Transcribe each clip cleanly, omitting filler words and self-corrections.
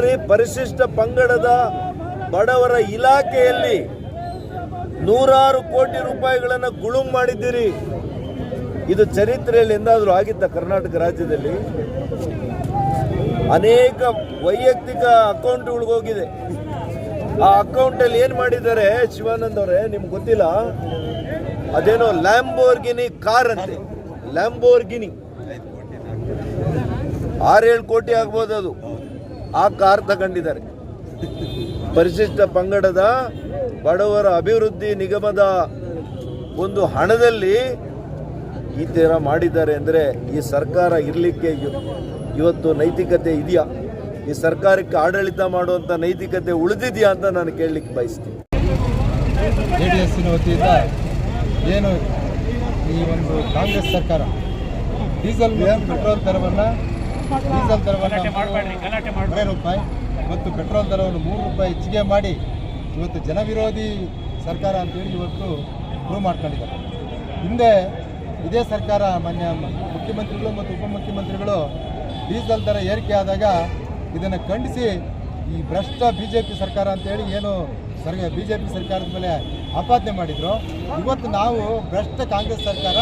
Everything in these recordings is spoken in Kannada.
ಏನ್ರಿ ಪರಿಶಿಷ್ಟ ಪಂಗಡದ ಬಡವರ ಇಲಾಖೆಯಲ್ಲಿ ನೂರಾರು ಕೋಟಿ ರೂಪಾಯಿಗಳನ್ನು ಗುಳುಂ ಮಾಡಿದ್ದೀರಿ. ಇದು ಚರಿತ್ರೆಯಲ್ಲಿ ಎಂದಾದರೂ ಆಗಿತ್ತ ಕರ್ನಾಟಕ ರಾಜ್ಯದಲ್ಲಿ? ಅನೇಕ ವೈಯಕ್ತಿಕ ಅಕೌಂಟ್ಗಳಿಗೆ ಹೋಗಿದೆ. ಆ ಅಕೌಂಟಲ್ಲಿ ಏನು ಮಾಡಿದ್ದಾರೆ ಶಿವಾನಂದ್ ಅವರೇ, ನಿಮ್ಗೆ ಗೊತ್ತಿಲ್ಲ? ಅದೇನೋ ಲ್ಯಾಂಬೋರ್ಗಿನಿ ಕಾರ್ ಅಂತೆ, ಲ್ಯಾಂಬೋರ್ಗಿನಿ 6-7 ಕೋಟಿ ಆಗ್ಬೋದು ಅದು. ಆ ಕಾರ್ ತಗೊಂಡಿದ್ದಾರೆ. ಪರಿಶಿಷ್ಟ ಪಂಗಡದ ಬಡವರ ಅಭಿವೃದ್ಧಿ ನಿಗಮದ ಒಂದು ಹಣದಲ್ಲಿ ಈ ಥರ ಮಾಡಿದ್ದಾರೆ ಅಂದರೆ ಈ ಸರ್ಕಾರ ಇರಲಿಕ್ಕೆ ಇವತ್ತು ನೈತಿಕತೆ ಇದೆಯಾ? ಈ ಸರ್ಕಾರಕ್ಕೆ ಆಡಳಿತ ಮಾಡುವಂಥ ನೈತಿಕತೆ ಉಳಿದಿದೆಯಾ ಅಂತ ನಾನು ಕೇಳಲಿಕ್ಕೆ ಬಯಸ್ತೀನಿ. JDSನ ವತಿಯಿಂದ ಏನು ಈ ಒಂದು ಕಾಂಗ್ರೆಸ್ ಸರ್ಕಾರ ಡೀಸೆಲ್ ಮತ್ತು ಪೆಟ್ರೋಲ್ ದರವನ್ನು ರೂಪಾಯಿ ಮತ್ತು ಪೆಟ್ರೋಲ್ ದರವನ್ನು 3 ರೂಪಾಯಿ ಹೆಚ್ಚಿಗೆ ಮಾಡಿ ಇವತ್ತು ಜನವಿರೋಧಿ ಸರ್ಕಾರ ಅಂತೇಳಿ ಇವತ್ತು ಪ್ರೂವ್ ಮಾಡ್ಕೊಂಡಿದ್ದಾರೆ. ಹಿಂದೆ ಇದೇ ಸರ್ಕಾರ ಮಾನ್ಯ ಮುಖ್ಯಮಂತ್ರಿಗಳು ಮತ್ತು ಉಪಮುಖ್ಯಮಂತ್ರಿಗಳು ಡೀಸೆಲ್ ದರ ಏರಿಕೆ ಆದಾಗ ಇದನ್ನು ಖಂಡಿಸಿ ಈ ಭ್ರಷ್ಟ BJP ಸರ್ಕಾರ ಅಂತೇಳಿ ಏನು BJP ಸರ್ಕಾರದ ಮೇಲೆ ಆಪಾದನೆ ಮಾಡಿದ್ರು. ಇವತ್ತು ನಾವು ಭ್ರಷ್ಟ ಕಾಂಗ್ರೆಸ್ ಸರ್ಕಾರ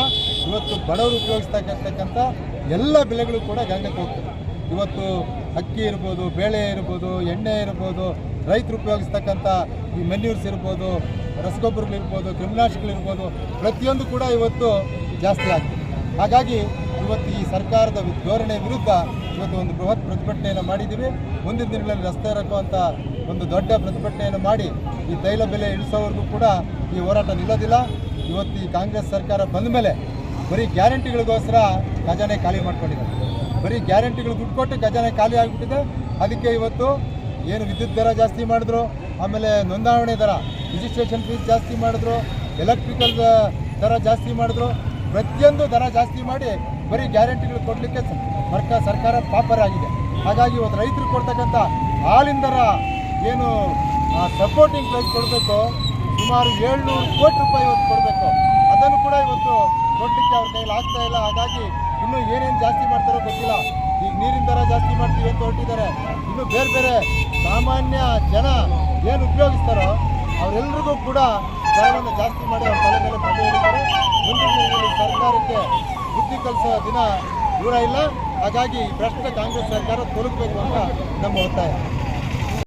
ಇವತ್ತು ಬಡವರು ಉಪಯೋಗಿಸ್ತಕ್ಕಂಥ ಎಲ್ಲ ಬೆಲೆಗಳು ಕೂಡ ಗಗನಕ್ಕೆ ಹೋಗ್ತದೆ. ಇವತ್ತು ಅಕ್ಕಿ ಇರ್ಬೋದು, ಬೇಳೆ ಇರ್ಬೋದು, ಎಣ್ಣೆ ಇರ್ಬೋದು, ರೈತರು ಉಪಯೋಗಿಸ್ತಕ್ಕಂಥ ಈ ಮೆನ್ಯೂರ್ಸ್ ಇರ್ಬೋದು, ರಸಗೊಬ್ಬರಗಳಿರ್ಬೋದು, ಕ್ರಿಮಿನಾಶಕಗಳಿರ್ಬೋದು, ಪ್ರತಿಯೊಂದು ಕೂಡ ಇವತ್ತು ಜಾಸ್ತಿ ಆಗ್ತದೆ. ಹಾಗಾಗಿ ಇವತ್ತು ಈ ಸರ್ಕಾರದ ಧೋರಣೆ ವಿರುದ್ಧ ಇವತ್ತು ಒಂದು ಬೃಹತ್ ಪ್ರತಿಭಟನೆಯನ್ನು ಮಾಡಿದ್ದೀವಿ. ಮುಂದಿನ ದಿನಗಳಲ್ಲಿ ರಸ್ತೆ ಇರಕ್ಕುವಂಥ ಒಂದು ದೊಡ್ಡ ಪ್ರತಿಭಟನೆಯನ್ನು ಮಾಡಿ ಈ ತೈಲ ಬೆಲೆ ಇಳಿಸೋವರೆಗೂ ಕೂಡ ಈ ಹೋರಾಟ ನಿಲ್ಲೋದಿಲ್ಲ. ಇವತ್ತು ಈ ಕಾಂಗ್ರೆಸ್ ಸರ್ಕಾರ ಬಂದ ಮೇಲೆ ಬರೀ ಗ್ಯಾರಂಟಿಗಳಿಗೋಸ್ಕರ ಖಜಾನೆ ಖಾಲಿ ಮಾಡ್ಕೊಂಡಿದ್ದಾರೆ. ಬರೀ ಗ್ಯಾರಂಟಿಗಳು ದುಡ್ಡು ಕೊಟ್ಟು ಖಜಾನೆ ಖಾಲಿ ಆಗಿಬಿಟ್ಟಿದೆ. ಅದಕ್ಕೆ ಇವತ್ತು ಏನು ವಿದ್ಯುತ್ ದರ ಜಾಸ್ತಿ ಮಾಡಿದ್ರು, ಆಮೇಲೆ ನೋಂದಾವಣೆ ದರ ರಿಜಿಸ್ಟ್ರೇಷನ್ ಫೀಸ್ ಜಾಸ್ತಿ ಮಾಡಿದ್ರು, ಎಲೆಕ್ಟ್ರಿಕಲ್ ದರ ಜಾಸ್ತಿ ಮಾಡಿದ್ರು, ಪ್ರತಿಯೊಂದು ದರ ಜಾಸ್ತಿ ಮಾಡಿ ಬರೀ ಗ್ಯಾರಂಟಿಗಳು ಕೊಡಲಿಕ್ಕೆ ಸರ್ಕಾರ ಪಾಪರಾಗಿದೆ. ಹಾಗಾಗಿ ಇವತ್ತು ರೈತರು ಕೊಡ್ತಕ್ಕಂಥ ಹಾಲಿನ ದರ ಏನು ಸಪೋರ್ಟಿಂಗ್ ಪ್ರೈಸ್ ಕೊಡಬೇಕು, ಸುಮಾರು 700 ಕೋಟಿ ರೂಪಾಯಿ ಇವತ್ತು ಕೊಡಬೇಕು. ಅದನ್ನು ಕೂಡ ಇವತ್ತು ಕೊಡಲಿಕ್ಕೆ ಅವ್ರ ಕೈಲಿ ಆಗ್ತಾ ಇಲ್ಲ. ಹಾಗಾಗಿ ಇನ್ನೂ ಏನೇನು ಜಾಸ್ತಿ ಮಾಡ್ತಾರೋ ಗೊತ್ತಿಲ್ಲ. ಈಗ ನೀರಿನ ದರ ಜಾಸ್ತಿ ಮಾಡ್ತೀವಿ ಅಂತ ಹೊರಟಿದ್ದಾರೆ. ಇನ್ನು ಬೇರೆ ಬೇರೆ ಸಾಮಾನ್ಯ ಜನ ಏನು ಉಪಯೋಗಿಸ್ತಾರೋ ಅವರೆಲ್ಲರಿಗೂ ಕೂಡ ದರವನ್ನು ಜಾಸ್ತಿ ಮಾಡಿ ಅವ್ರ ತಲೆ ಮೇಲೆ ಪಟ್ಟಿ ಹಿಡಿತಾರೆ. ಮುಂದಿನ ದಿನಗಳಲ್ಲಿ ಸರ್ಕಾರಕ್ಕೆ ಬುದ್ಧಿ ಕಲಿಸೋ ದಿನ ದೂರ ಇಲ್ಲ. ಹಾಗಾಗಿ ಭ್ರಷ್ಟ ಕಾಂಗ್ರೆಸ್ ಸರ್ಕಾರ ತೊಲಗಬೇಕು ಅಂತ ನಮ್ಮ ಒತ್ತಾಯ.